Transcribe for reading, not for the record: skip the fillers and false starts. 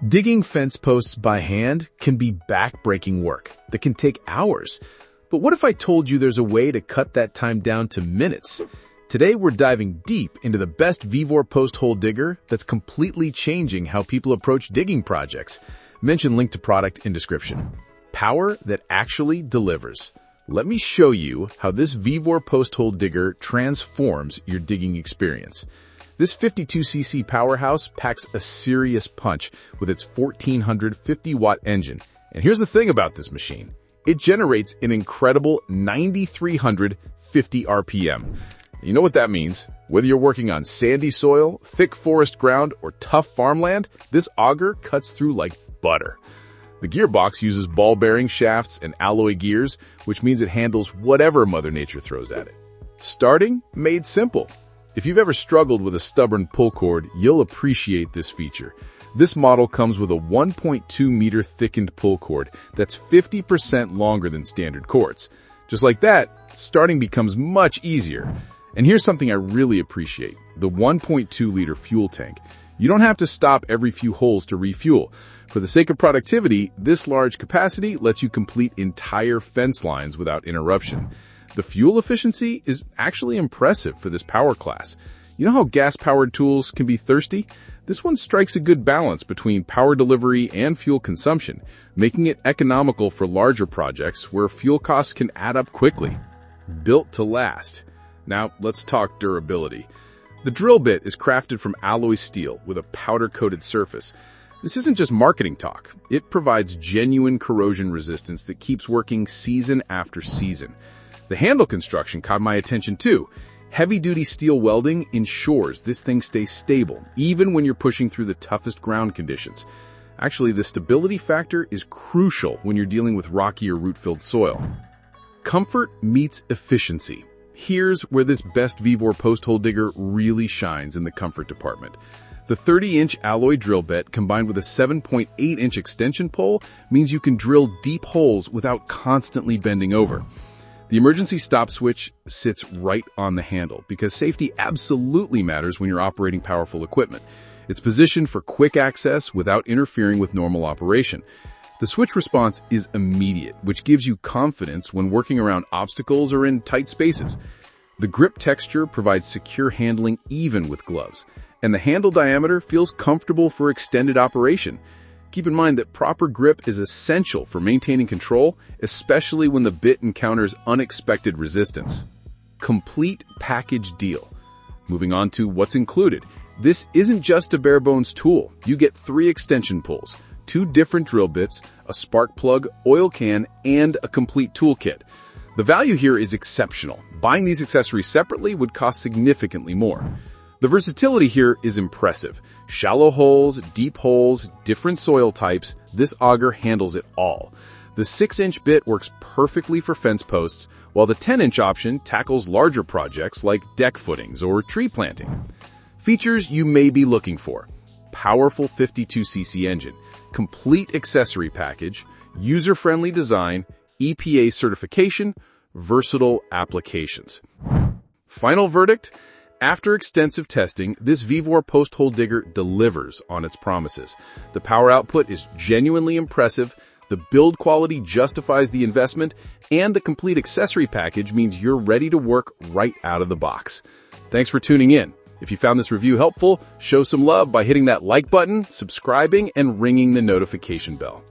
Digging fence posts by hand can be back-breaking work that can take hours. But what if I told you there's a way to cut that time down to minutes? Today we're diving deep into the best Vevor Post Hole Digger that's completely changing how people approach digging projects. Mention link to product in description. Power that actually delivers. Let me show you how this Vevor Post Hole Digger transforms your digging experience. This 52cc powerhouse packs a serious punch with its 1450-watt engine. And here's the thing about this machine. It generates an incredible 9,350 RPM. You know what that means? Whether you're working on sandy soil, thick forest ground, or tough farmland, this auger cuts through like butter. The gearbox uses ball bearing shafts and alloy gears, which means it handles whatever Mother Nature throws at it. Starting made simple. If you've ever struggled with a stubborn pull cord, you'll appreciate this feature. This model comes with a 1.2 meter thickened pull cord that's 50% longer than standard cords. Just like that, starting becomes much easier. And here's something I really appreciate, the 1.2 liter fuel tank. You don't have to stop every few holes to refuel. For the sake of productivity, this large capacity lets you complete entire fence lines without interruption. The fuel efficiency is actually impressive for this power class. You know how gas-powered tools can be thirsty? This one strikes a good balance between power delivery and fuel consumption, making it economical for larger projects where fuel costs can add up quickly. Built to last. Now, let's talk durability. The drill bit is crafted from alloy steel with a powder-coated surface. This isn't just marketing talk. It provides genuine corrosion resistance that keeps working season after season. The handle construction caught my attention too. Heavy-duty steel welding ensures this thing stays stable, even when you're pushing through the toughest ground conditions. Actually, the stability factor is crucial when you're dealing with rocky or root-filled soil. Comfort meets efficiency. Here's where this best Vevor Post Hole Digger really shines in the comfort department. The 30-inch alloy drill bit combined with a 7.8-inch extension pole means you can drill deep holes without constantly bending over. The emergency stop switch sits right on the handle because safety absolutely matters when you're operating powerful equipment. It's positioned for quick access without interfering with normal operation. The switch response is immediate, which gives you confidence when working around obstacles or in tight spaces. The grip texture provides secure handling even with gloves, and the handle diameter feels comfortable for extended operation. Keep in mind that proper grip is essential for maintaining control, especially when the bit encounters unexpected resistance. Complete package deal. Moving on to what's included. This isn't just a bare-bones tool. You get 3 extension pulls, 2 different drill bits, a spark plug, oil can, and a complete toolkit. The value here is exceptional. Buying these accessories separately would cost significantly more. The versatility here is impressive. Shallow holes, deep holes, different soil types, this auger handles it all. The 6-inch bit works perfectly for fence posts, while the 10-inch option tackles larger projects like deck footings or tree planting. Features you may be looking for. Powerful 52cc engine, complete accessory package, user-friendly design, EPA certification, versatile applications. Final verdict? After extensive testing, this Vevor Post Hole Digger delivers on its promises. The power output is genuinely impressive, the build quality justifies the investment, and the complete accessory package means you're ready to work right out of the box. Thanks for tuning in. If you found this review helpful, show some love by hitting that like button, subscribing, and ringing the notification bell.